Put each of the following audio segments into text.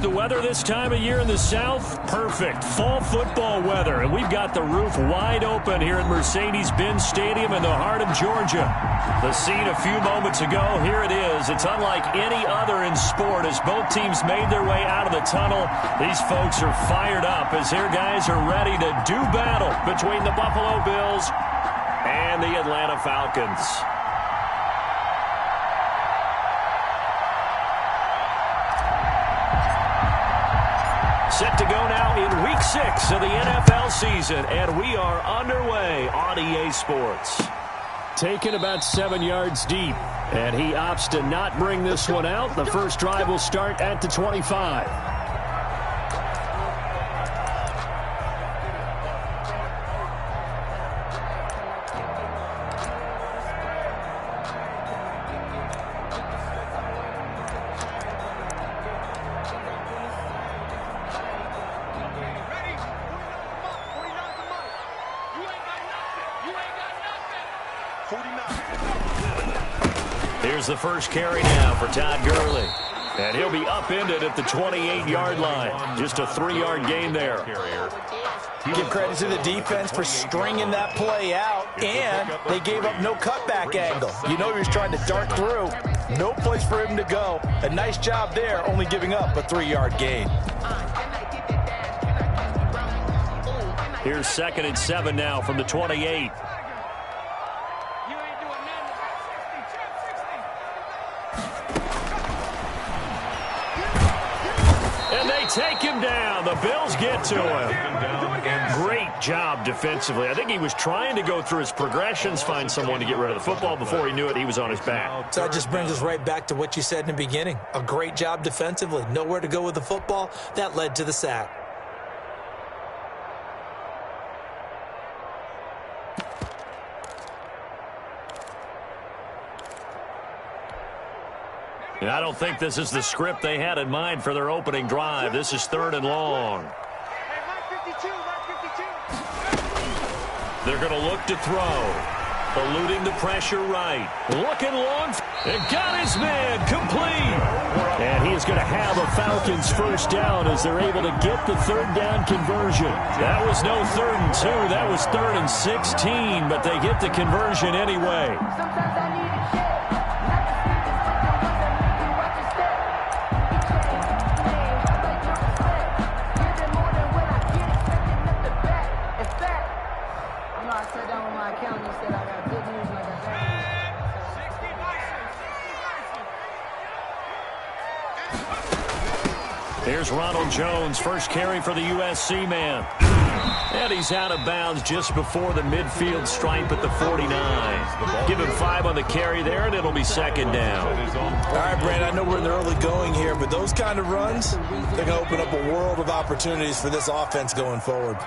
The weather this time of year in the South, perfect. Fall football weather. And we've got the roof wide open here at Mercedes-Benz Stadium in the heart of Georgia. The scene a few moments ago, here it is. It's unlike any other in sport as both teams made their way out of the tunnel. These folks are fired up as their guys are ready to do battle between the Buffalo Bills and the Atlanta Falcons. Set to go now in Week 6 of the NFL season, and we are underway on EA Sports. Taken about 7 yards deep, and he opts to not bring this one out. The first drive will start at the 25. Here's the first carry now for Todd Gurley. And he'll be upended at the 28-yard line. Just a 3-yard gain there. Give credit to the defense for stringing that play out, and they gave up no cutback angle. You know he was trying to dart through. No place for him to go. A nice job there, only giving up a 3-yard gain. Here's 2nd and 7 now from the 28. Take him down. The Bills get to him. Great job defensively. I think he was trying to go through his progressions, find someone to get rid of the football. Before he knew it, he was on his back. So that just brings us right back to what you said in the beginning. A great job defensively. Nowhere to go with the football. That led to the sack. I don't think this is the script they had in mind for their opening drive. This is 3rd and long. They're going to look to throw. Eluding the pressure right. Looking long. And got his man complete. And he is going to have a Falcons first down as they're able to get the 3rd down conversion. That was no 3rd and 2. That was 3rd and 16, but they get the conversion anyway. Here's Ronald Jones, first carry for the USC man. And he's out of bounds just before the midfield stripe at the 49. Give him 5 on the carry there, and it'll be 2nd down. All right, Brandon, I know we're in the early going here, but those kind of runs, they're going to open up a world of opportunities for this offense going forward.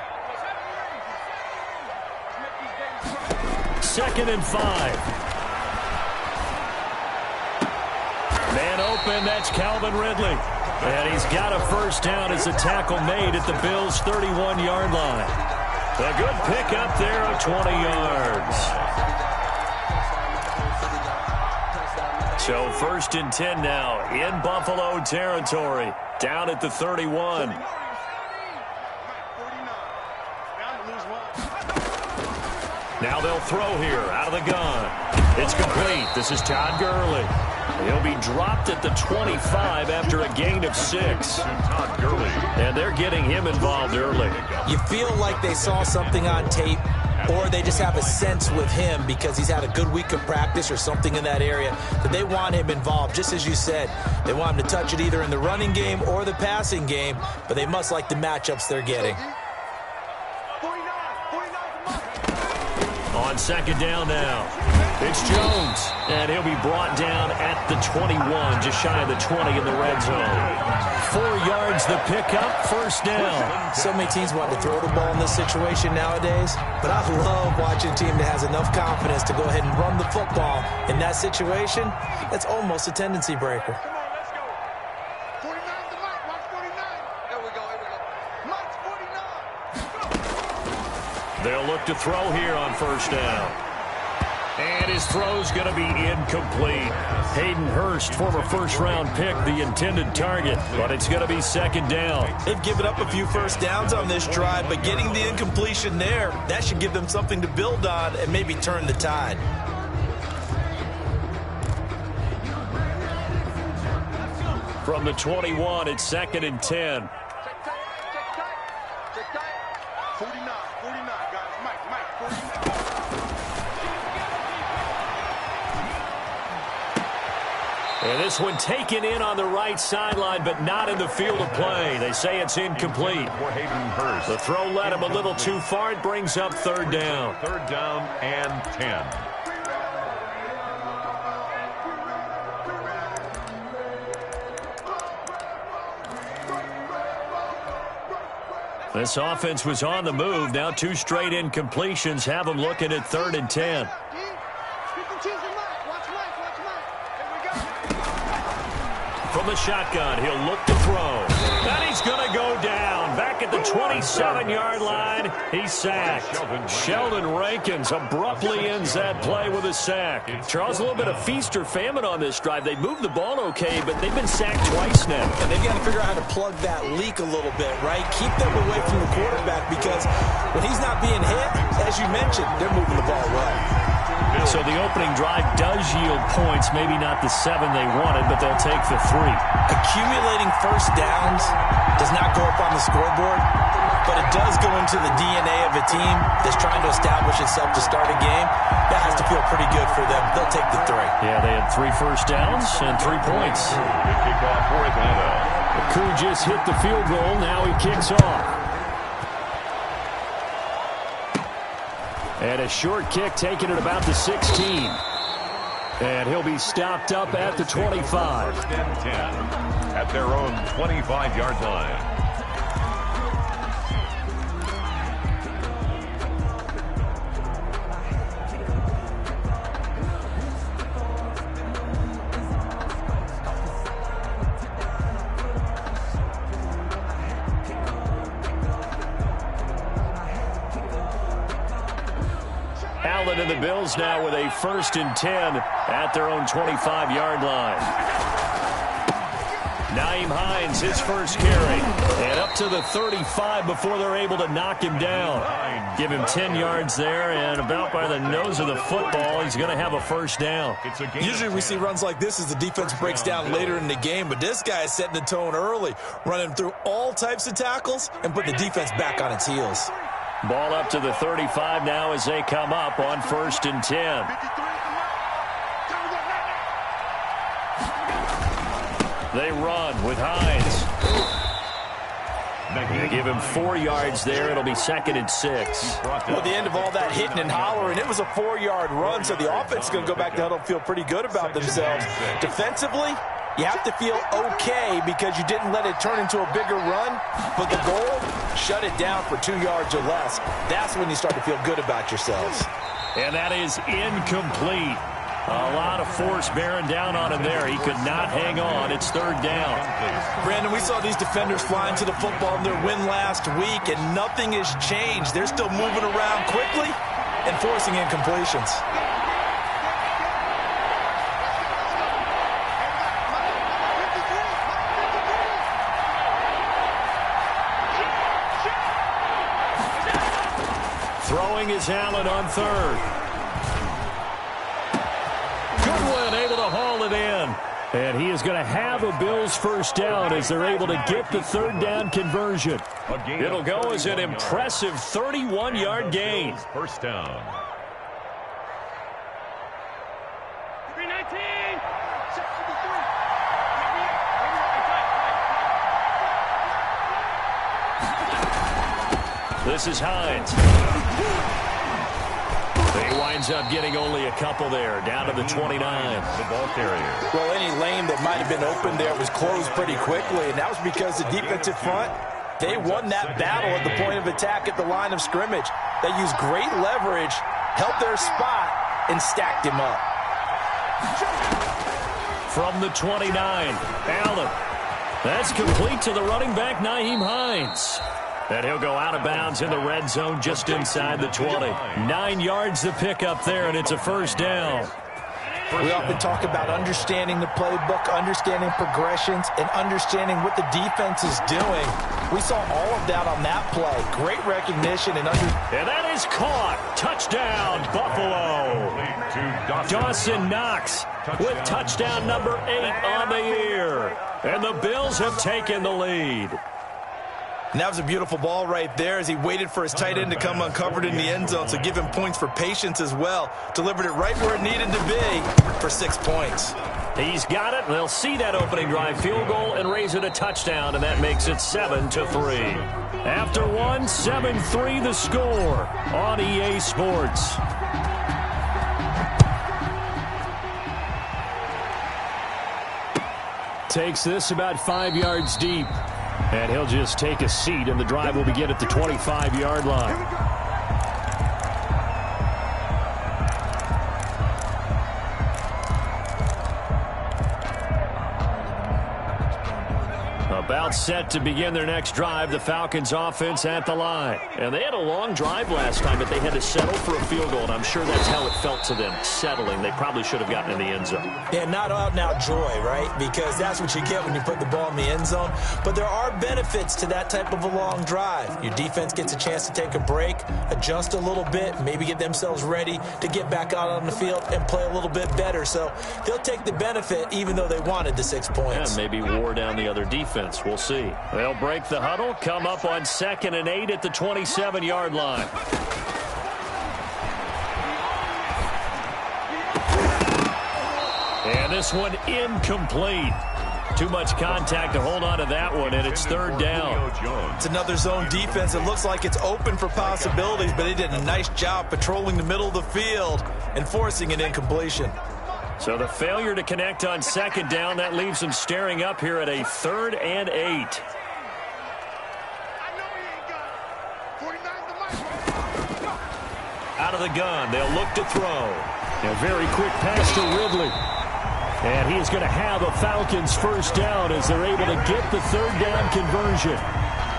2nd and 5. Man open, that's Calvin Ridley. And he's got a first down as a tackle made at the Bills' 31-yard line. A good pickup there of 20 yards. So 1st and 10 now in Buffalo territory. Down at the 31. Now they'll throw here out of the gun. It's complete. This is Todd Gurley. He'll be dropped at the 25 after a gain of 6. And they're getting him involved early. You feel like they saw something on tape, or they just have a sense with him because he's had a good week of practice or something in that area that they want him involved. Just as you said, they want him to touch it either in the running game or the passing game, but they must like the matchups they're getting. On 2nd down now, it's Jones, and he'll be brought down at the 21, just shy of the 20 in the red zone. 4 yards the pickup, first down. So many teams want to throw the ball in this situation nowadays, but I love watching a team that has enough confidence to go ahead and run the football. In that situation, that's almost a tendency breaker. They'll look to throw here on first down. And his throw's going to be incomplete. Hayden Hurst, former first-round pick, the intended target, but it's going to be second down. They've given up a few first downs on this drive, but getting the incompletion there, that should give them something to build on and maybe turn the tide. From the 21, it's second and 10. 49, guys. Mike, 49. And this one taken in on the right sideline, but not in the field of play. They say it's incomplete. The throw led him a little too far. It brings up third down. Third down and 10. This offense was on the move. Now 2 straight incompletions have them looking at third and 10. From the shotgun, he'll look to throw. And he's going to go down. Back at the 27-yard line, he's sacked. Sheldon Rankins abruptly ends that play with a sack. Charles, a little bit of feast or famine on this drive. They moved the ball okay, but they've been sacked twice now. And they've got to figure out how to plug that leak a little bit, right? Keep them away from the quarterback because when he's not being hit, as you mentioned, they're moving the ball well. So the opening drive does yield points, maybe not the 7 they wanted, but they'll take the 3. Accumulating first downs does not go up on the scoreboard, but it does go into the DNA of a team that's trying to establish itself to start a game. That has to feel pretty good for them. They'll take the 3. Yeah, they had 3 first downs and 3 points. Good kickoff for Atlanta. Koo just hit the field goal. Now he kicks off. And a short kick taken at about the 16. And he'll be stopped up at the 25. First and 10 at their own 25-yard line. Allen and the Bills now with a first and 10 at their own 25-yard line. Nyheim Hines, his first carry. And up to the 35 before they're able to knock him down. Give him 10 yards there, and about by the nose of the football, he's going to have a first down. Usually we see runs like this as the defense breaks down later in the game, but this guy is setting the tone early, running through all types of tackles and putting the defense back on its heels. Ball up to the 35 now as they come up on first and 10. They run with Hines. They give him 4 yards there. It'll be second and 6. Well, at the end of all that hitting and hollering, it was a 4-yard run, so the offense is going to go back to huddle and feel pretty good about themselves. Defensively, you have to feel okay because you didn't let it turn into a bigger run, but the goal, shut it down for 2 yards or less. That's when you start to feel good about yourselves. And that is incomplete. A lot of force bearing down on him there. He could not hang on. It's third down. Brandon, we saw these defenders flying to the football in their win last week, and nothing has changed. They're still moving around quickly and forcing incompletions. Throwing is Allen on third. Goodwin able to haul it in. And he is going to have a Bills first down as they're able to get the third down conversion. It'll go as an impressive 31-yard gain. First down. This is Hines. He winds up getting only a couple there, down to the 29. The ball carrier. Well, any lane that might have been open there was closed pretty quickly, and that was because the defensive front, they won that battle at the point of attack at the line of scrimmage. They used great leverage, held their spot, and stacked him up. From the 29, Allen. That's complete to the running back, Nyheim Hines. And he'll go out of bounds in the red zone just inside the 20. 9 yards to pick up there, and it's a first down. We often talk about understanding the playbook, understanding progressions, and understanding what the defense is doing. We saw all of that on that play. Great recognition and And that is caught. Touchdown, Buffalo. Dawson Knox with touchdown number 8 on the year. And the Bills have taken the lead. And that was a beautiful ball right there as he waited for his tight end to come uncovered in the end zone, so give him points for patience as well. Delivered it right where it needed to be for 6 points. He's got it. They'll see that opening drive field goal and raise it a touchdown, and that makes it 7-3. After one, 7-3 the score on EA Sports. Takes this about 5 yards deep. And he'll just take a seat, and the drive will begin at the 25-yard line. About set to begin their next drive, the Falcons offense at the line. And they had a long drive last time, but they had to settle for a field goal, and I'm sure that's how it felt to them, settling. They probably should have gotten in the end zone. Yeah, not out-and-out joy, right? Because that's what you get when you put the ball in the end zone. But there are benefits to that type of a long drive. Your defense gets a chance to take a break, adjust a little bit, maybe get themselves ready to get back out on the field and play a little bit better. So they'll take the benefit even though they wanted the 6 points. Yeah, maybe wore down the other defense. We'll see. They'll break the huddle, come up on 2nd and 8 at the 27-yard line. And this one incomplete. Too much contact to hold on to that one, and it's 3rd down. It's another zone defense. It looks like it's open for possibilities, but they did a nice job patrolling the middle of the field and forcing an incompletion. So the failure to connect on 2nd down, that leaves them staring up here at a 3rd and 8. Out of the gun, they'll look to throw. A very quick pass to Ridley. And he is going to have a Falcons first down as they're able to get the 3rd down conversion.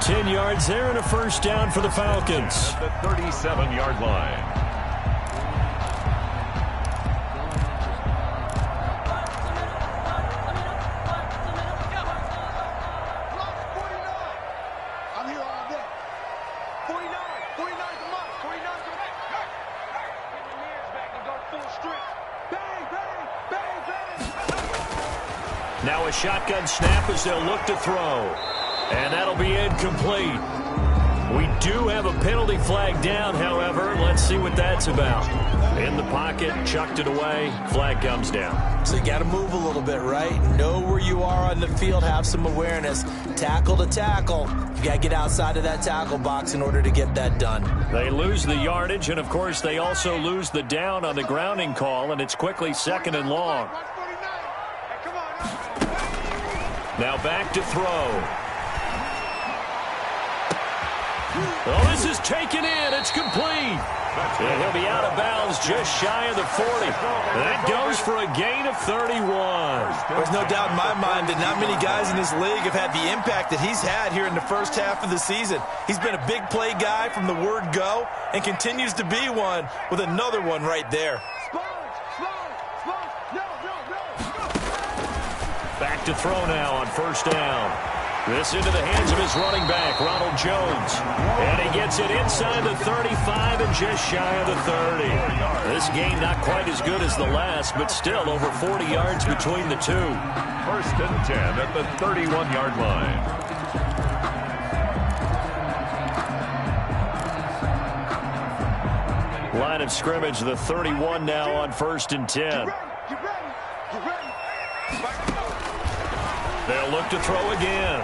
10 yards there and a first down for the Falcons. At the 37-yard line. Now a shotgun snap as they'll look to throw. And that'll be incomplete. We do have a penalty flag down, however. Let's see what that's about. In the pocket, chucked it away, flag comes down. So you got to move a little bit, right? Know where you are on the field, have some awareness. Tackle to tackle. You got to get outside of that tackle box in order to get that done. They lose the yardage, and of course they also lose the down on the grounding call, and it's quickly 2nd and long. Now back to throw. Oh, this is taken in. It's complete. And he'll be out of bounds just shy of the 40. That goes for a gain of 31. There's no doubt in my mind that not many guys in this league have had the impact that he's had here in the first half of the season. He's been a big play guy from the word go and continues to be one with another one right there. Back to throw now on first down. This into the hands of his running back, Ronald Jones. And he gets it inside the 35 and just shy of the 30. This game not quite as good as the last, but still over 40 yards between the two. 1st and 10 at the 31-yard line. Line of scrimmage, the 31 now on 1st and 10. They'll look to throw again.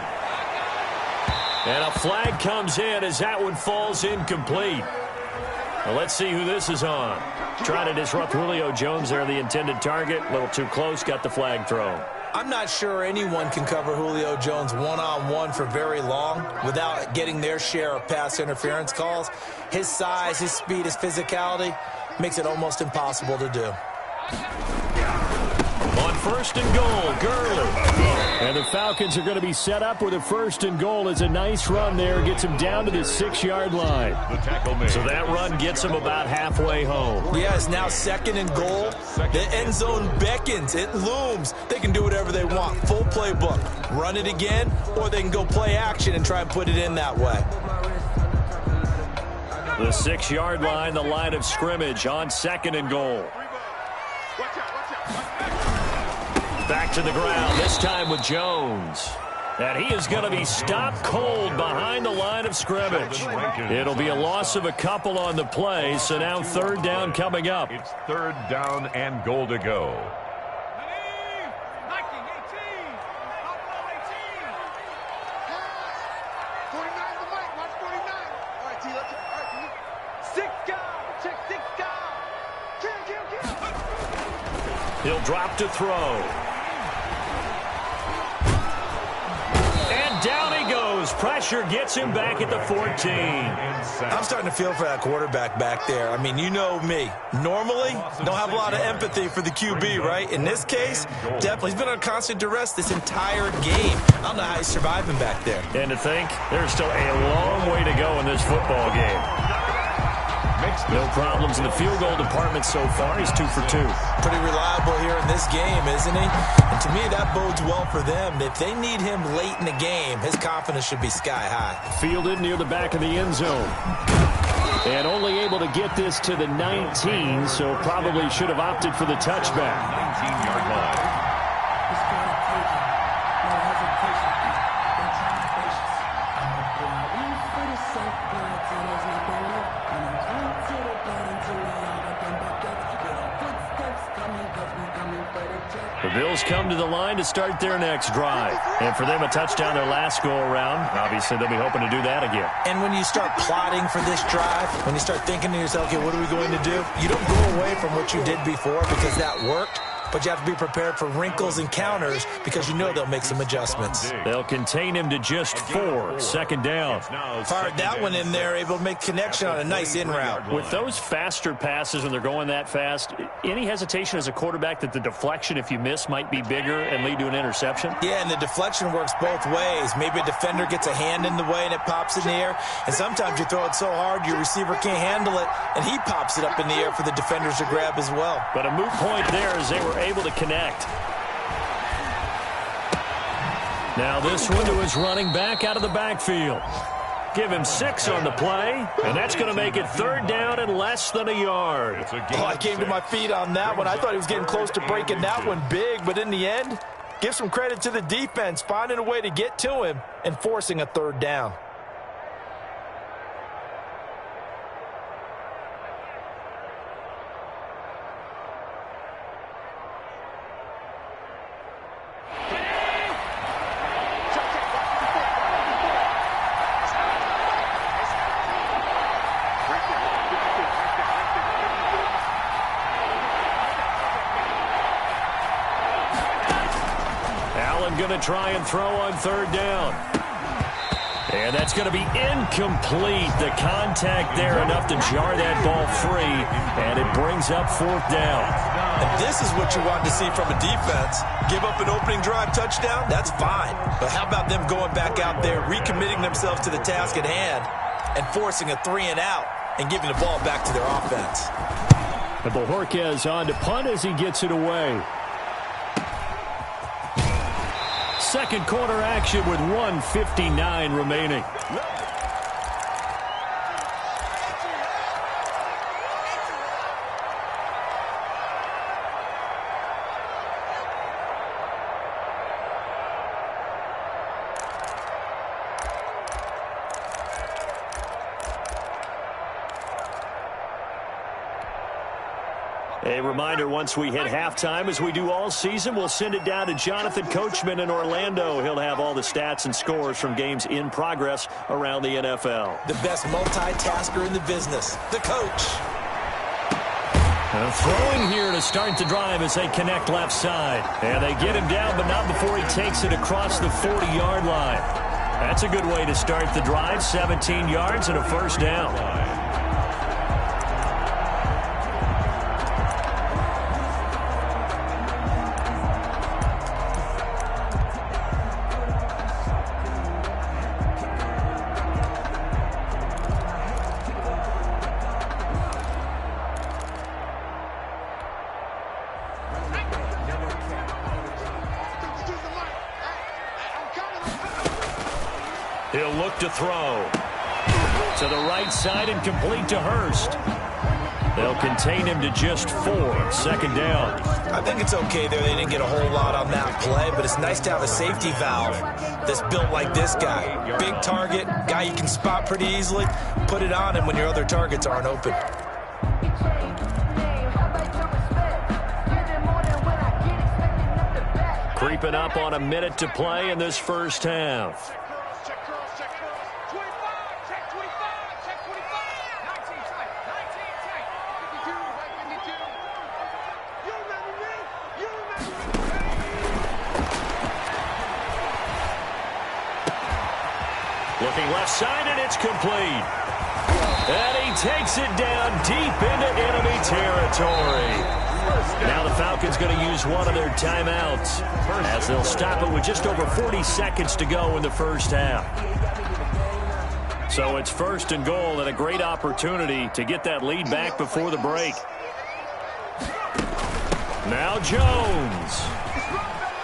And a flag comes in as that one falls incomplete. Well, let's see who this is on. Trying to disrupt Julio Jones there, the intended target. A little too close, got the flag thrown. I'm not sure anyone can cover Julio Jones one-on-one for very long without getting their share of pass interference calls. His size, his speed, his physicality makes it almost impossible to do. On first and goal, Gurley. And the Falcons are going to be set up with a first and goal. It's a nice run there. Gets them down to the 6-yard line. So that run gets them about halfway home. Yeah, it's now second and goal. The end zone beckons. It looms. They can do whatever they want. Full playbook. Run it again, or they can go play action and try and put it in that way. The 6-yard line, the line of scrimmage on second and goal. Back to the ground, this time with Jones. And he is going to be stopped cold behind the line of scrimmage. It'll be a loss of a couple on the play, so now third down coming up. It's third down and goal to go. He'll drop to throw. And down he goes. Pressure gets him back at the 14. I'm starting to feel for that quarterback back there. I mean, you know me. Normally, don't have a lot of empathy for the QB, right? In this case, definitely. He's been under constant duress this entire game. I don't know how he's surviving back there. And to think, there's still a long way to go in this football game. No problems in the field goal department so far. He's 2 for 2. Pretty reliable here in this game, isn't he? And to me, that bodes well for them. If they need him late in the game, his confidence should be sky high. Fielded near the back of the end zone. And only able to get this to the 19, so probably should have opted for the touchback. 19-yard line. The Bills come to the line to start their next drive. And for them, a touchdown their last go-around. Obviously, they'll be hoping to do that again. And when you start plotting for this drive, when you start thinking to yourself, okay, what are we going to do? You don't go away from what you did before because that worked. But you have to be prepared for wrinkles and counters because you know they'll make some adjustments. They'll contain him to just 4. Second down. Fired that one in there, able to make connection on a nice in route. With those faster passes when they're going that fast, any hesitation as a quarterback that the deflection, if you miss, might be bigger and lead to an interception? Yeah, and the deflection works both ways. Maybe a defender gets a hand in the way and it pops in the air. And sometimes you throw it so hard your receiver can't handle it, and he pops it up in the air for the defenders to grab as well. But a moot point there as they were able to connect. Now this one to his running back out of the backfield. Give him 6 on the play, and that's going to make it third down and less than a yard. Oh, I came to my feet on that one. I thought he was getting close to breaking that one big, but in the end, give some credit to the defense, finding a way to get to him and forcing a third down. Going to try and throw on third down. And that's going to be incomplete. The contact there enough to jar that ball free, and it brings up fourth down. And this is what you want to see from a defense. Give up an opening drive touchdown, that's fine. But how about them going back out there, recommitting themselves to the task at hand, and forcing a 3-and-out and giving the ball back to their offense. And Bojorquez on to punt as he gets it away. Second quarter action with 1:59 remaining. A reminder, once we hit halftime, as we do all season, we'll send it down to Jonathan Coachman in Orlando. He'll have all the stats and scores from games in progress around the NFL. The best multitasker in the business, the coach. Throwing here to start the drive as they connect left side. And they get him down, but not before he takes it across the 40-yard line. That's a good way to start the drive, 17 yards and a first down. He'll look to throw. To the right side and complete to Hurst. They'll contain him to just 4. Second down. I think it's okay there. They didn't get a whole lot on that play, but it's nice to have a safety valve that's built like this guy. Big target, guy you can spot pretty easily. Put it on him when your other targets aren't open. Creeping up on a minute to play in this first half. Looking left side, and it's complete. And he takes it down deep into enemy territory. Now the Falcons going to use one of their timeouts as they'll stop it with just over 40 seconds to go in the first half. So it's first and goal and a great opportunity to get that lead back before the break. Now Jones.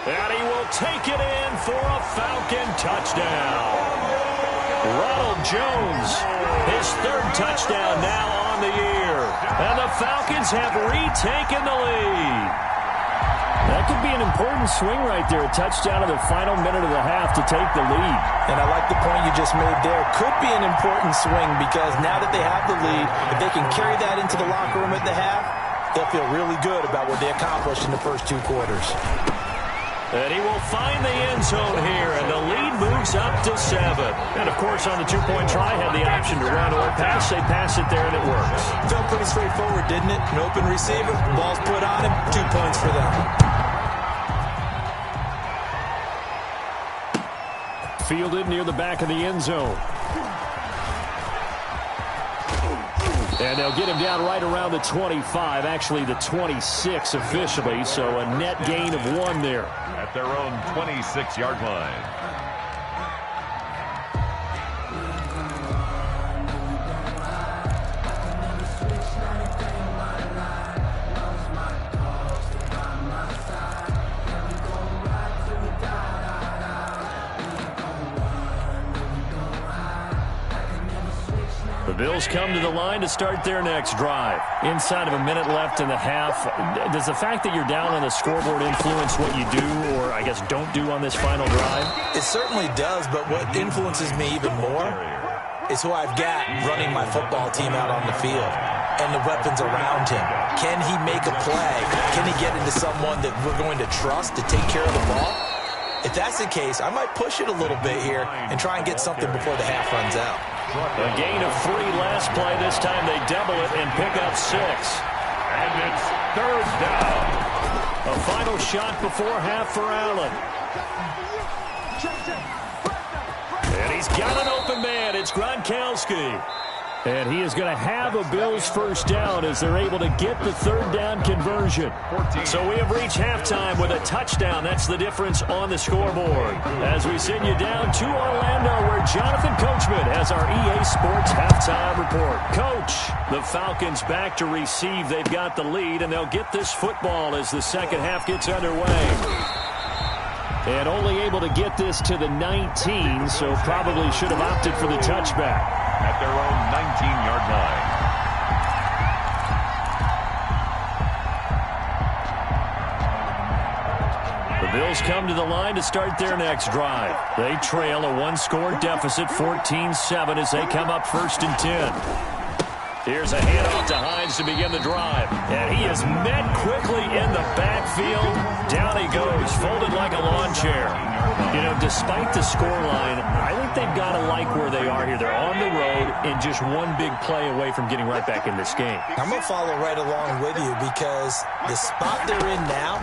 And he will take it in for a Falcon touchdown. Ronald Jones, his 3rd touchdown now on the year. And the Falcons have retaken the lead. That could be an important swing right there. A touchdown in the final minute of the half to take the lead. And I like the point you just made there. Could be an important swing because now that they have the lead, if they can carry that into the locker room at the half, they'll feel really good about what they accomplished in the first 2 quarters. And he will find the end zone here, and the lead moves up to 7. And, of course, on the 2-point try, had the option to run or pass. They pass it there, and it works. Felt pretty straightforward, didn't it? An open receiver, ball's put on him, 2 points for them. Fielded near the back of the end zone. And they'll get him down right around the 25, actually the 26 officially, so a net gain of 1 there. At their own 26-yard line. The Bills come to the line to start their next drive. Inside of a minute left in the half, does the fact that you're down on the scoreboard influence what you do or, I guess, don't do on this final drive? It certainly does, but what influences me even more is who I've got running my football team out on the field and the weapons around him. Can he make a play? Can he get into someone that we're going to trust to take care of the ball? If that's the case, I might push it a little bit here and try and get something before the half runs out. A gain of 3 last play. This time they double it and pick up 6. And it's 3rd down. A final shot before half for Allen. And he's got an open man. It's Gronkowski. And he is going to have a Bills first down as they're able to get the 3rd down conversion. So we have reached halftime with a touchdown. That's the difference on the scoreboard. As we send you down to Orlando where Jonathan Coachman has our EA Sports halftime report. Coach, the Falcons back to receive. They've got the lead, and they'll get this football as the second half gets underway. And only able to get this to the 19, so probably should have opted for the touchback. At their own 19-yard line. The Bills come to the line to start their next drive. They trail a 1-score deficit, 14-7, as they come up 1st and 10. Here's a handoff to Hines to begin the drive. And he is met quickly in the backfield. Down he goes, folded like a lawn chair. You know, despite the scoreline, I think they've got to like where they are here. They're on the road and just one big play away from getting right back in this game. I'm going to follow right along with you because the spot they're in now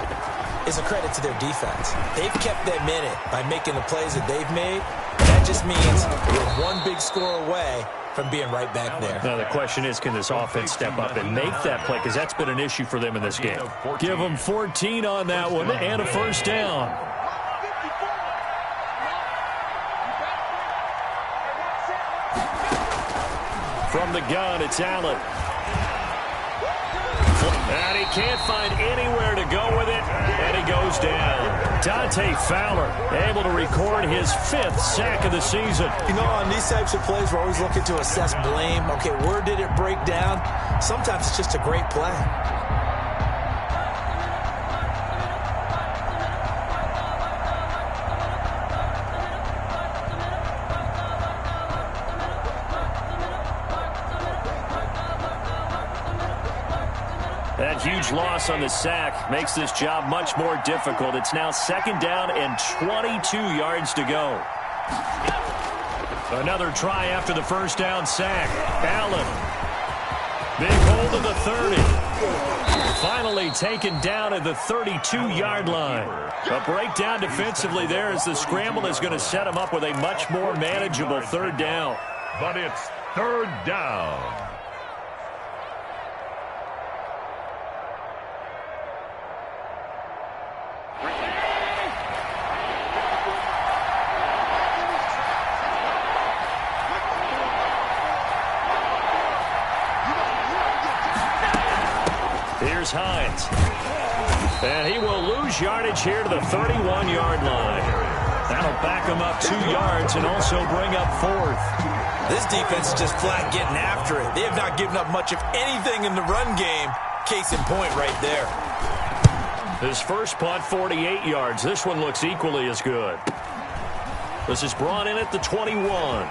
is a credit to their defense. They've kept them in it by making the plays that they've made. That just means you're one big score away from being right back there. Now the question is, can this offense step up and make that play? Because that's been an issue for them in this game. Give them 14 on that one and a first down. From the gun, it's Allen. And he can't find anywhere to go with it, and he goes down. Dante Fowler able to record his 5th sack of the season. You know, on these types of plays, we're always looking to assess blame. Okay, where did it break down? Sometimes it's just a great play. That huge loss on the sack makes this job much more difficult. It's now 2nd down and 22 yards to go. Another try after the first down sack. Allen. Big hold of the 30. Finally taken down at the 32-yard line. A breakdown defensively there as the scramble is going to set him up with a much more manageable 3rd down. But it's 3rd down. Here's Hines. And he will lose yardage here to the 31-yard line. That'll back him up 2 yards and also bring up 4th. This defense is just flat getting after it. They have not given up much of anything in the run game. Case in point right there. His first punt, 48 yards. This one looks equally as good. This is brought in at the 21.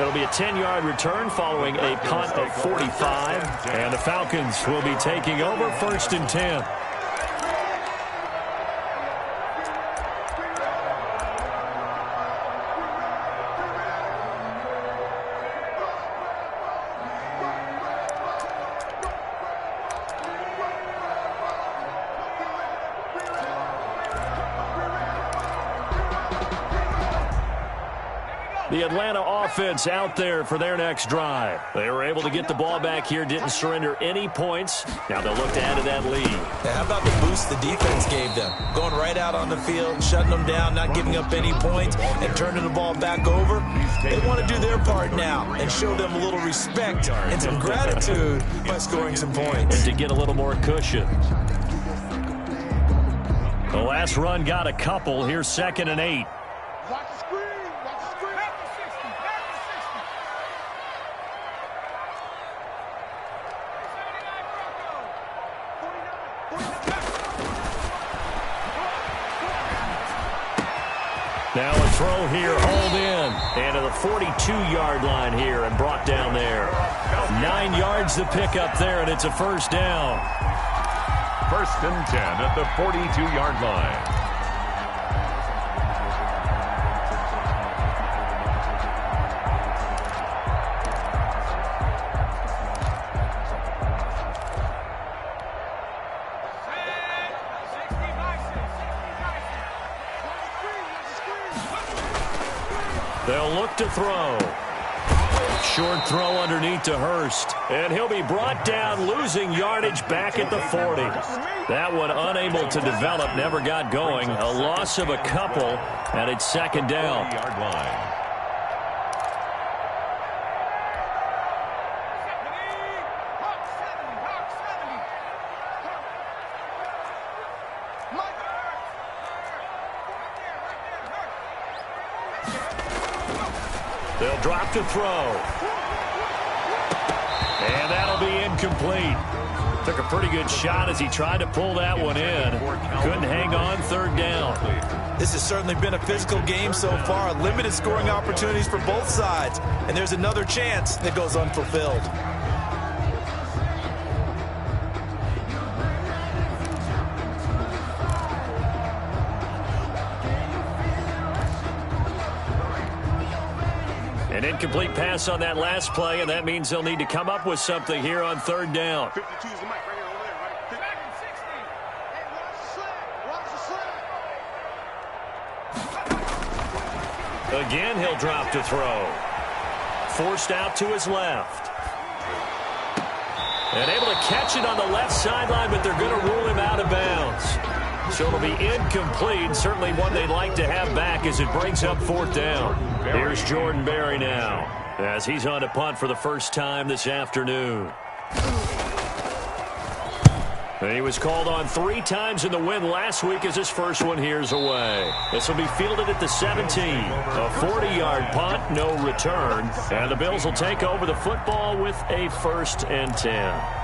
It'll be a 10-yard return following a punt of 45. And the Falcons will be taking over 1st and 10. The Atlanta offense out there for their next drive. They were able to get the ball back here, didn't surrender any points. Now they'll look to add to that lead. How about the boost the defense gave them? Going right out on the field, shutting them down, not giving up any points, and turning the ball back over. They want to do their part now and show them a little respect and some gratitude by scoring some points. And to get a little more cushion. The last run got a couple. Here's 2nd and 8. Watch the screen. Watch the screen. Now a throw here, hauled in. And to the 42-yard line here and brought down there. 9 yards to pick up there, and it's a 1st down. 1st and 10 at the 42-yard line. They'll look to throw. Short throw underneath to Hurst. And he'll be brought down, losing yardage back at the 40. That one unable to develop, never got going. A loss of a couple, and it's 2nd down. Yard line. They'll drop to throw. And that'll be incomplete. Took a pretty good shot as he tried to pull that one in. Couldn't hang on, 3rd down. This has certainly been a physical game so far. Limited scoring opportunities for both sides. And there's another chance that goes unfulfilled. An incomplete pass on that last play, and that means they'll need to come up with something here on 3rd down. 52 is the mic right here over there, right? 50. Back in 60. Hey, watch the slide. Again, he'll drop to throw. Forced out to his left. And able to catch it on the left sideline, but they're going to rule him out of bounds. So it'll be incomplete. Certainly one they'd like to have back as it brings up 4th down. Here's Jordan Berry now as he's on to punt for the first time this afternoon. He was called on 3 times in the win last week as his first one here's away. This will be fielded at the 17. A 40-yard punt, no return. And the Bills will take over the football with a 1st and 10.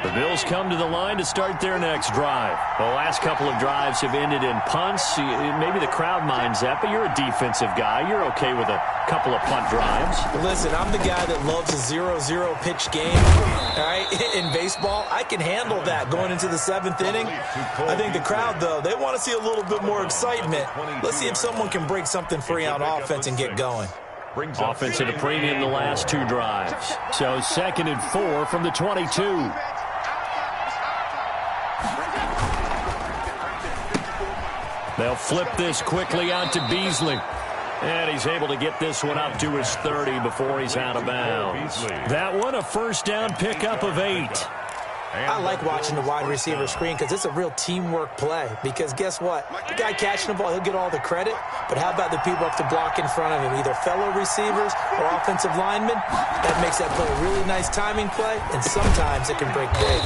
The Bills come to the line to start their next drive. The last couple of drives have ended in punts. Maybe the crowd minds that, but you're a defensive guy. You're okay with a couple of punt drives. Listen, I'm the guy that loves a 0-0 pitch game. All right, in baseball, I can handle that going into the 7th inning. I think the crowd, though, they want to see a little bit more excitement. Let's see if someone can break something free on offense and get going. Offense at a premium the last 2 drives. So 2nd and 4 from the 22. They'll flip this quickly out to Beasley. And he's able to get this one up to his 30 before he's out of bounds. That one, a 1st down pickup of 8. I like watching the wide receiver screen because it's a real teamwork play. Because guess what? The guy catching the ball, he'll get all the credit. But how about the people up to block in front of him, either fellow receivers or offensive linemen? That makes that play a really nice timing play, and sometimes it can break big.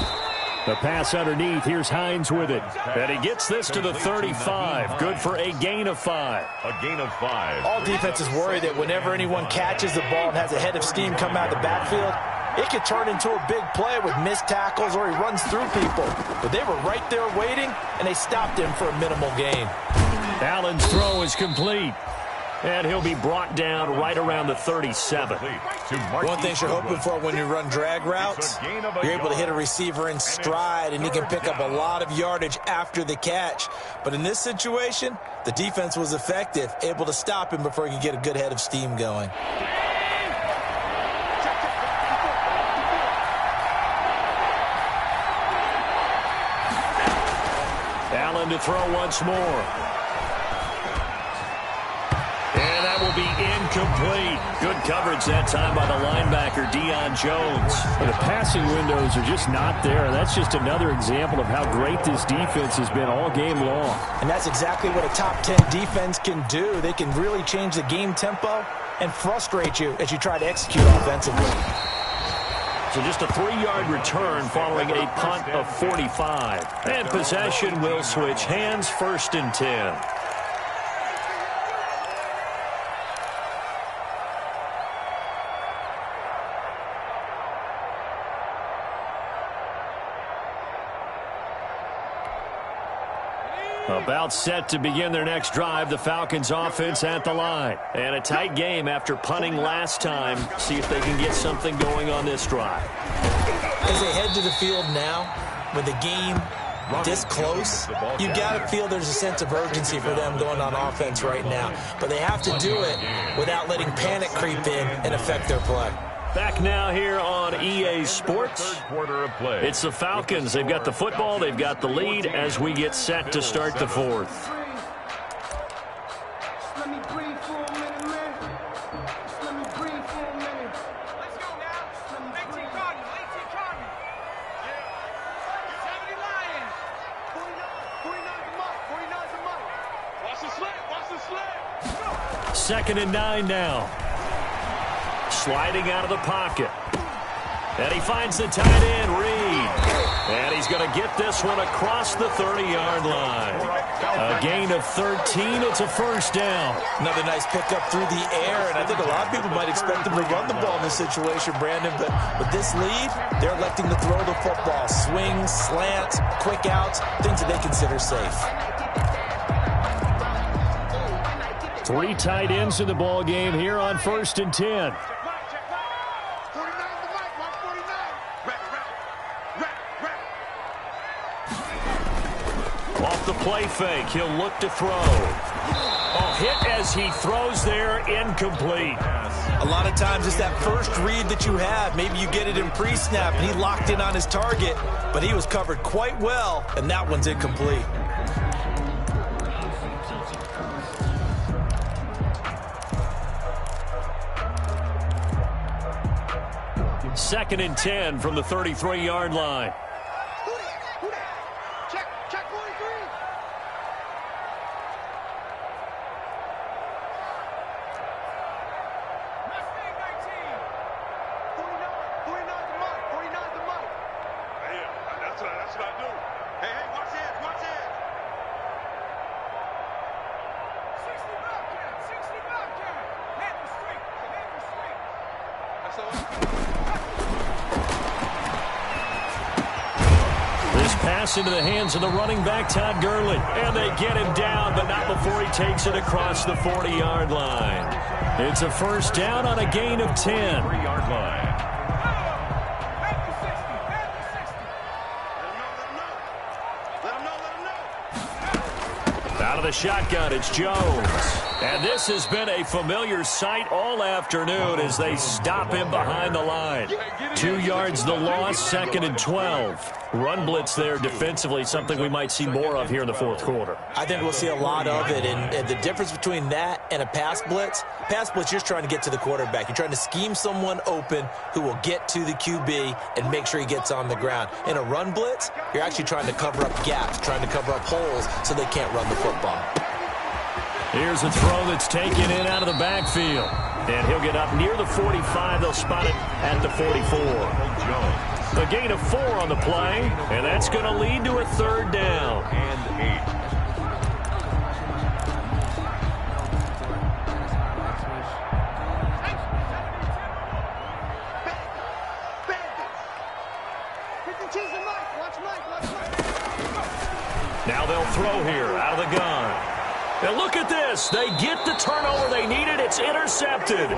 The pass underneath. Here's Hines with it. And he gets this to the 35. Good for a gain of 5. A gain of 5. All defenses worry that whenever anyone catches the ball and has a head of steam come out of the backfield, it could turn into a big play with missed tackles or he runs through people. But they were right there waiting, and they stopped him for a minimal gain. Allen's throw is complete. And he'll be brought down right around the 37. One thing you're hoping for when you run drag routes, you're able to hit a receiver in stride, and he can pick up a lot of yardage after the catch. But in this situation, the defense was effective, able to stop him before he could get a good head of steam going. Allen to throw once more. And that will be incomplete. Good coverage that time by the linebacker, Deion Jones. The passing windows are just not there. That's just another example of how great this defense has been all game long. And that's exactly what a top 10 defense can do. They can really change the game tempo and frustrate you as you try to execute offensively. So just a 3-yard return following a punt of 45. And possession will switch hands, 1st and 10. About set to begin their next drive, the Falcons offense at the line. And a tight game after punting last time. See if they can get something going on this drive. As they head to the field now, with the game this close, you got to feel there's a sense of urgency for them going on offense right now. But they have to do it without letting panic creep in and affect their play. Back now here on EA Sports. It's the Falcons. They've got the football. They've got the lead as we get set to start the 4th. Second and 9 now. Sliding out of the pocket. And he finds the tight end, Reed. And he's going to get this one across the 30-yard line. A gain of 13. It's a 1st down. Another nice pickup through the air, and I think a lot of people might expect them to run the ball in this situation, Brandon, but with this lead, they're electing to throw the football. Swings, slants, quick outs, things that they consider safe. 3 tight ends in the ball game here on 1st and 10. Off the play fake, he'll look to throw. Oh, hit as he throws there, incomplete. A lot of times it's that first read that you have. Maybe you get it in pre-snap, and he locked in on his target, but he was covered quite well, and that one's incomplete. Second and 10 from the 33-yard line. Check 43. This pass into the hands of the running back, Todd Gurley. And they get him down, but not before he takes it across the 40-yard line. It's a first down on a gain of 10. 3-yard line. Out of the shotgun, it's Jones. And this has been a familiar sight all afternoon as they stop him behind the line. 2 yards the loss, 2nd and 12. Run blitz there defensively, something we might see more of here in the fourth quarter. I think we'll see a lot of it, and the difference between that and a pass blitz, you're just trying to get to the quarterback. You're trying to scheme someone open who will get to the QB and make sure he gets on the ground. In a run blitz, you're actually trying to cover up gaps, trying to cover up holes so they can't run the football. Here's a throw that's taken in out of the backfield. And he'll get up near the 45. They'll spot it at the 44. A gain of 4 on the play, and that's going to lead to a 3rd down. And 8. Now they'll throw here out of the gun. And look at this. They get the turnover they needed. It's intercepted.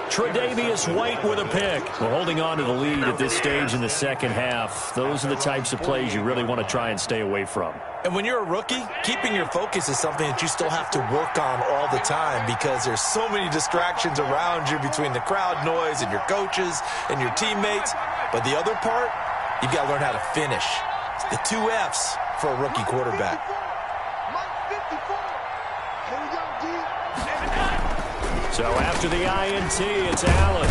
Tre'Davious White with a pick. We're holding on to the lead at this stage in the second half. Those are the types of plays you really want to try and stay away from. And when you're a rookie, keeping your focus is something that you still have to work on all the time because there's so many distractions around you between the crowd noise and your coaches and your teammates. But the other part, you've got to learn how to finish. It's the 2 F's for a rookie quarterback. So after the INT, it's Allen.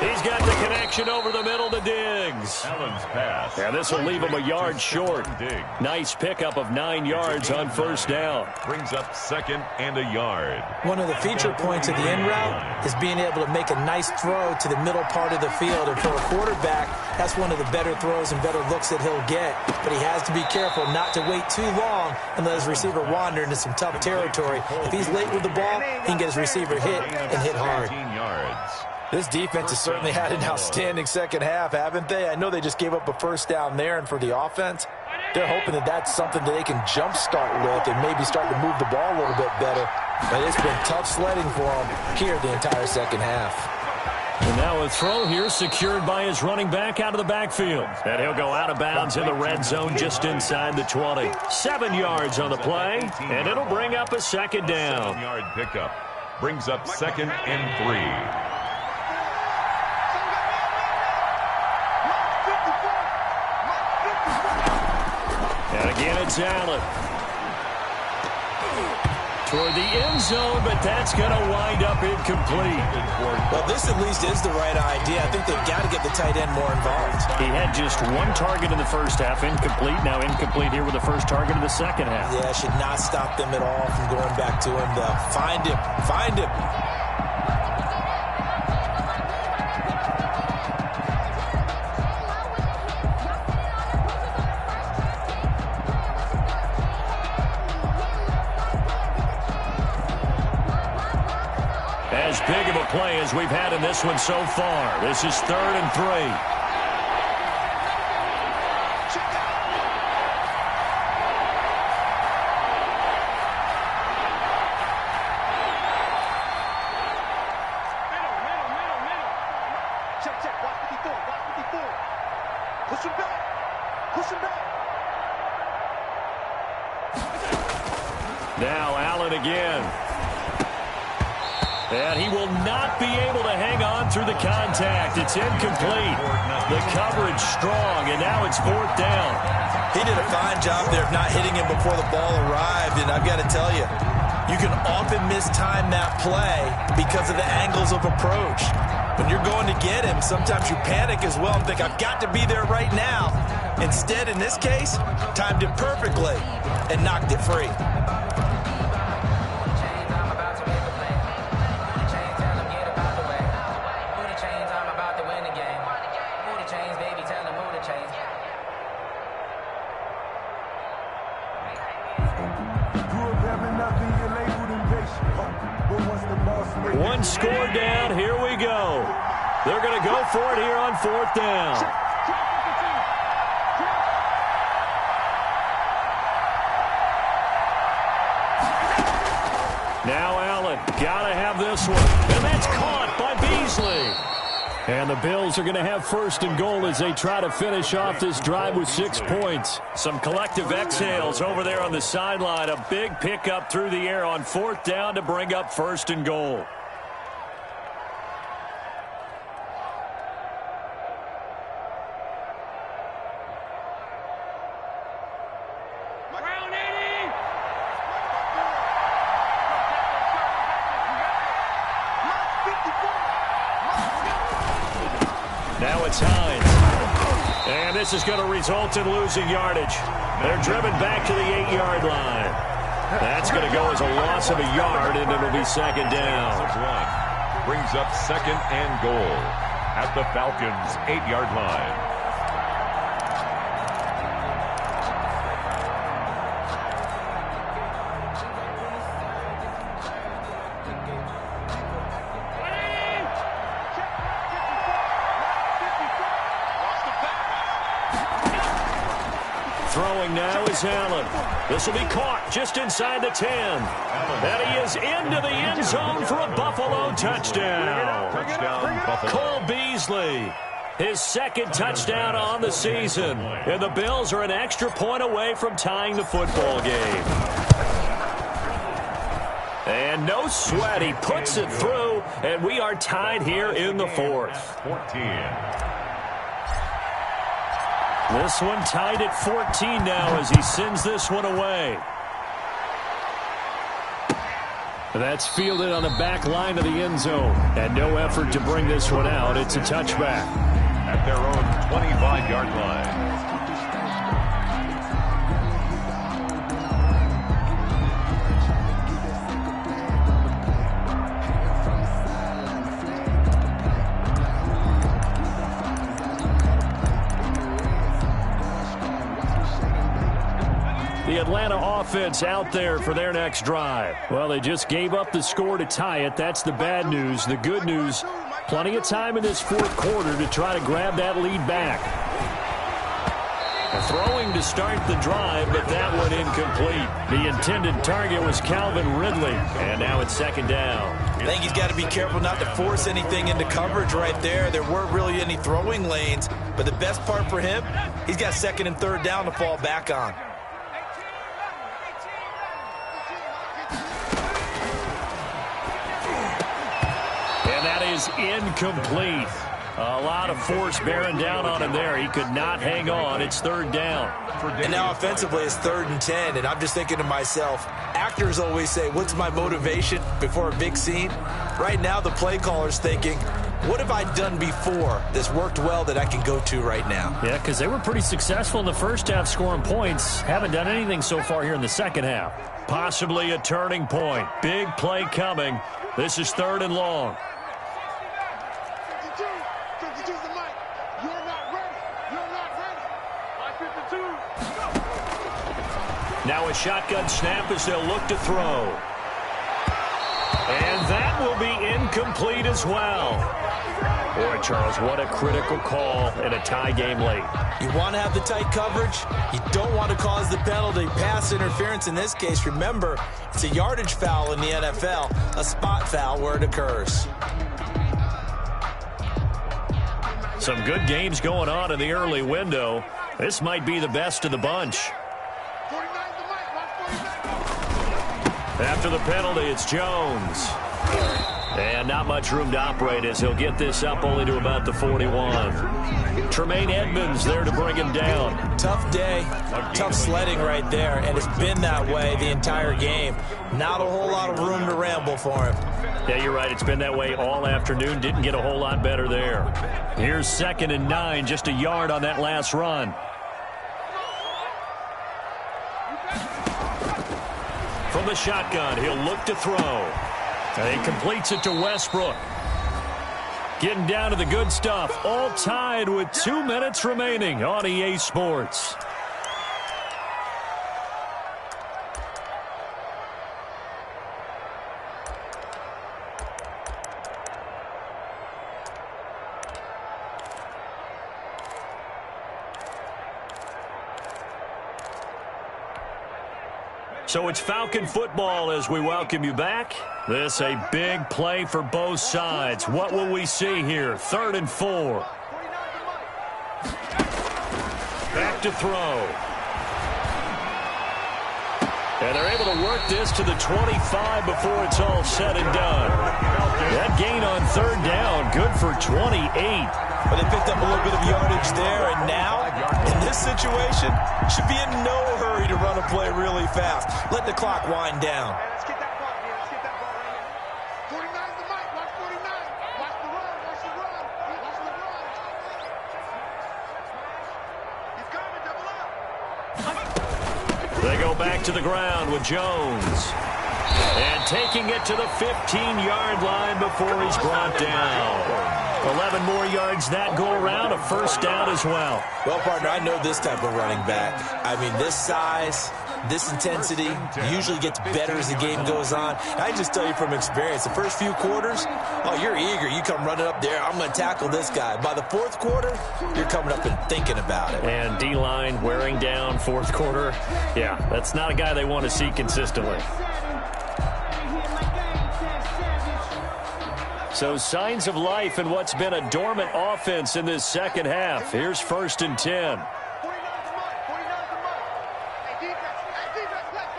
He's got the connection over the middle to Diggs. Allen's pass. And this will leave him a yard short. Nice pickup of 9 yards on first down. Brings up 2nd and a yard. One of the feature points of the in route is being able to make a nice throw to the middle part of the field. And for a quarterback, that's one of the better throws and better looks that he'll get. But he has to be careful not to wait too long and let his receiver wander into some tough territory. If he's late with the ball, he can get his receiver hit and hit hard. This defense has certainly had an outstanding second half, haven't they? I know they just gave up a first down there, and for the offense, they're hoping that that's something that they can jumpstart with and maybe start to move the ball a little bit better. But it's been tough sledding for them here the entire second half. And now a throw here secured by his running back out of the backfield. And he'll go out of bounds in the red zone just inside the 20. 7 yards on the play, and it'll bring up a 2nd down. 7-yard pickup. Brings up 2nd and 3. And again, it's Allen. Toward the end zone, but that's going to wind up incomplete. Well, this at least is the right idea. I think they've got to get the tight end more involved. He had just 1 target in the first half, incomplete. Now incomplete here with the first target of the second half. Yeah, should not stop them at all from going back to him, though. Find him. Find him. As big of a play as we've had in this one so far. This is 3rd and 3. Now Allen again. And he will not be able to hang on through the contact. It's incomplete. The coverage strong, and now it's 4th down. He did a fine job there of not hitting him before the ball arrived, and I've got to tell you, you can often mistime that play because of the angles of approach. When you're going to get him, sometimes you panic as well and think, I've got to be there right now. Instead, in this case, timed it perfectly and knocked it free. One score down. Here we go. They're going to go for it here on 4th down. Now Allen, got to have this one. And that's caught by Beasley. And the Bills are going to have 1st and goal as they try to finish off this drive with 6 points. Some collective exhales over there on the sideline. A big pickup through the air on 4th down to bring up 1st and goal. Now it's Hines. And this is going to result in losing yardage. They're driven back to the 8-yard line. That's going to go as a loss of a yard, and it'll be 2nd down. Brings up 2nd and goal at the Falcons' 8-yard line. Throwing now is Allen. This will be caught just inside the 10. And he is into the end zone for a Buffalo touchdown. Buffalo. Cole Beasley, his 2nd touchdown on the season. And the Bills are an extra point away from tying the football game. And no sweat, he puts it through, and we are tied here in the 4th. 14. This one tied at 14 now as he sends this one away. That's fielded on the back line of the end zone. And no effort to bring this one out. It's a touchback. At their own 25-yard line. The Atlanta offense out there for their next drive. Well, they just gave up the score to tie it. That's the bad news. The good news, plenty of time in this 4th quarter to try to grab that lead back. Throwing to start the drive, but that one incomplete. The intended target was Calvin Ridley, and now it's 2nd down. I think he's got to be careful not to force anything into coverage right there. There weren't really any throwing lanes, but the best part for him, he's got 2nd and 3rd down to fall back on. Is incomplete. A lot of force bearing down on him there. He could not hang on. It's 3rd down. And now offensively it's 3rd and 10, and I'm just thinking to myself, actors always say, what's my motivation before a big scene? Right now the play caller's thinking, what have I done before that's worked well that I can go to right now? Yeah, because they were pretty successful in the first half scoring points. Haven't done anything so far here in the second half. Possibly a turning point. Big play coming. This is 3rd and long. Now a shotgun snap as they'll look to throw. And that will be incomplete as well. Boy, Charles, what a critical call in a tie game late. You want to have the tight coverage. You don't want to cause the penalty. Pass interference in this case, remember, it's a yardage foul in the NFL, a spot foul where it occurs. Some good games going on in the early window. This might be the best of the bunch. After the penalty, it's Jones. And not much room to operate as he'll get this up only to about the 41. Tremaine Edmonds there to bring him down. Tough day, tough sledding right there, and it's been that way the entire game. Not a whole lot of room to ramble for him. Yeah, you're right. It's been that way all afternoon. Didn't get a whole lot better there. Here's 2nd and 9, just a yard on that last run. From the shotgun, he'll look to throw. And he completes it to Westbrook. Getting down to the good stuff. All tied with 2 minutes remaining on EA Sports. So it's Falcon football as we welcome you back. This a big play for both sides. What will we see here? 3rd and 4. Back to throw. And they're able to work this to the 25 before it's all said and done. That gain on 3rd down, good for 28. But they picked up a little bit of yardage there, and now, in this situation, should be in no hurry to run a play really fast. Let the clock wind down. Hey, let's get that ball, man. Let's get that ball right here. 49's the mic. Watch 49. Watch the run. Watch the run. Watch the run. He's coming. Double up. They go back to the ground with Jones. And taking it to the 15-yard line before he's brought down. 11 more yards that go around, a 1st down as well. Well, partner, I know this type of running back. I mean, this size, this intensity usually gets better as the game goes on. I just tell you from experience, the first few quarters, oh, you're eager. You come running up there, I'm going to tackle this guy. By the 4th quarter, you're coming up and thinking about it. And D-line wearing down 4th quarter. Yeah, that's not a guy they want to see consistently. So signs of life in what's been a dormant offense in this second half. Here's 1st and 10. 49's the mic. 49's the mic. Hey, defense, let's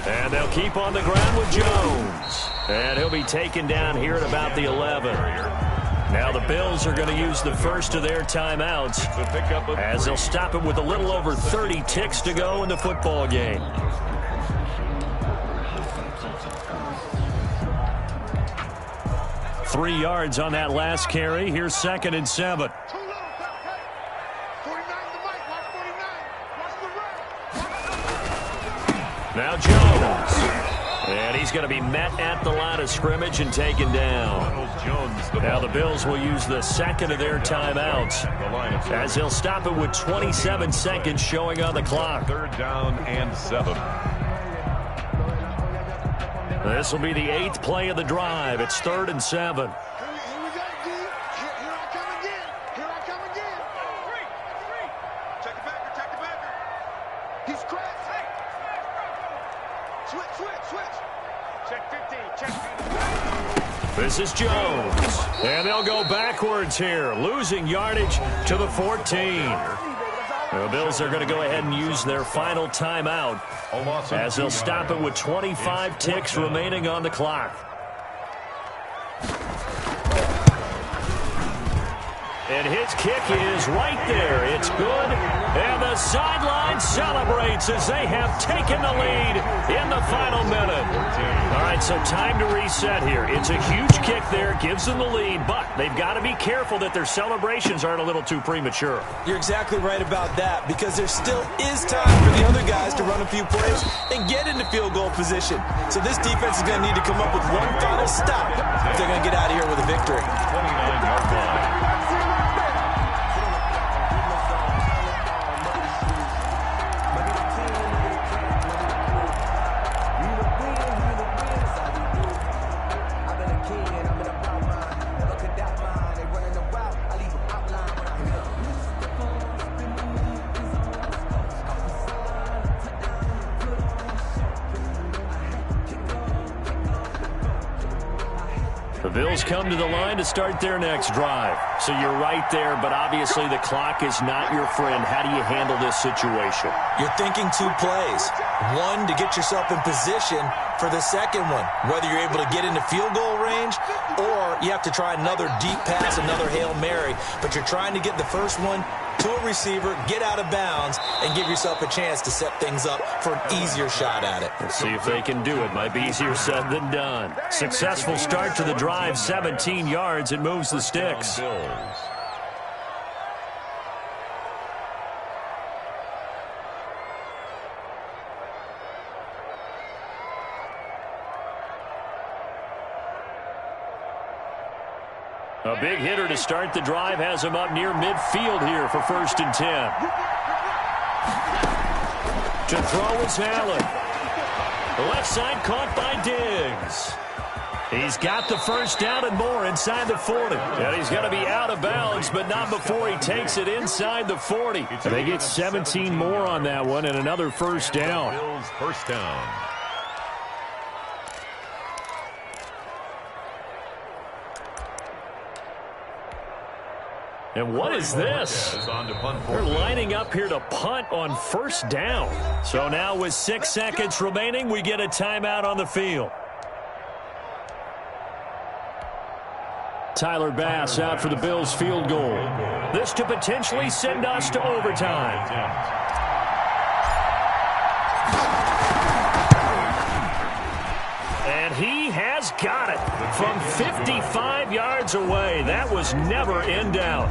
go. And they'll keep on the ground with Jones. And he'll be taken down here at about the 11. Now the Bills are going to use the first of their timeouts as they'll stop it with a little over 30 ticks to go in the football game. Three yards on that last carry. Here's 2nd and 7. Too low. 49's the mic. Watch 49. Watch the run. Now Jones. And he's going to be met at the line of scrimmage and taken down. Now the Bills will use the 2nd of their timeouts as they'll stop it with 27 seconds showing on the clock. 3rd down and 7. This will be the 8th play of the drive. It's 3rd and 7. Here we go, D. Here I come again. Here I come again. Check the backer. Check the backer. He's cracked. Switch. Check 15. Check 15. This is Jones. And they'll go backwards here, losing yardage to the 14. The Bills are going to go ahead and use their final timeout as they'll stop it with 25 ticks remaining on the clock. And his kick is right there. It's good. And the sideline celebrates as they have taken the lead in the final minute. All right, so time to reset here. It's a huge kick there, gives them the lead, but they've got to be careful that their celebrations aren't a little too premature. You're exactly right about that, because there still is time for the other guys to run a few plays and get into field goal position. So this defense is going to need to come up with one final stop if they're going to get out of here with a victory. 29-yard line. The Bills come to the line to start their next drive. So you're right there, but obviously the clock is not your friend. How do you handle this situation? You're thinking 2 plays. One, to get yourself in position for the second one, whether you're able to get into field goal range or you have to try another deep pass, another Hail Mary. But you're trying to get the first one to a receiver, get out of bounds, and give yourself a chance to set things up for an easier shot at it. Let's see if they can do it. Might be easier said than done. Successful start to the drive, 17 yards. It moves the sticks. A big hitter to start the drive has him up near midfield here for 1st and 10. To throw is Allen. The left side caught by Diggs. He's got the first down and more inside the 40. And he's going to be out of bounds, but not before he takes it inside the 40. And they get 17 more on that one and another first down. Bills first down. And what is this? They're lining up here to punt on first down. So now with 6 seconds remaining, we get a timeout on the field. Tyler Bass out for the Bills field goal. This to potentially send us to overtime. And he has got it from 55 yards away. That was never in doubt.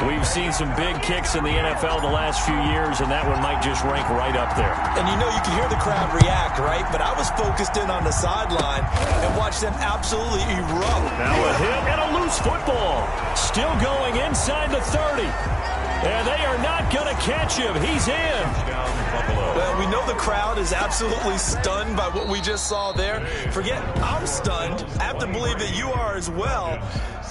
We've seen some big kicks in the NFL the last few years, and that one might just rank right up there. And you know, you can hear the crowd react, right? But I was focused in on the sideline and watched them absolutely erupt. Now a hit and a loose football. Still going inside the 30. And they are not going to catch him. He's in. Well, we know the crowd is absolutely stunned by what we just saw there. Forget I'm stunned. I have to believe that you are as well.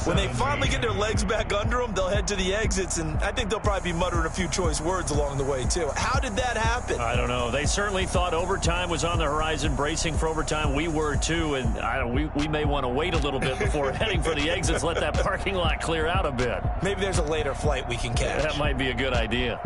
When they finally get their legs back under them, they'll head to the exits, and I think they'll probably be muttering a few choice words along the way, too. How did that happen? I don't know. They certainly thought overtime was on the horizon, bracing for overtime. We were, too, and we may want to wait a little bit before heading for the exits, let that parking lot clear out a bit. Maybe there's a later flight we can catch. That might be a good idea.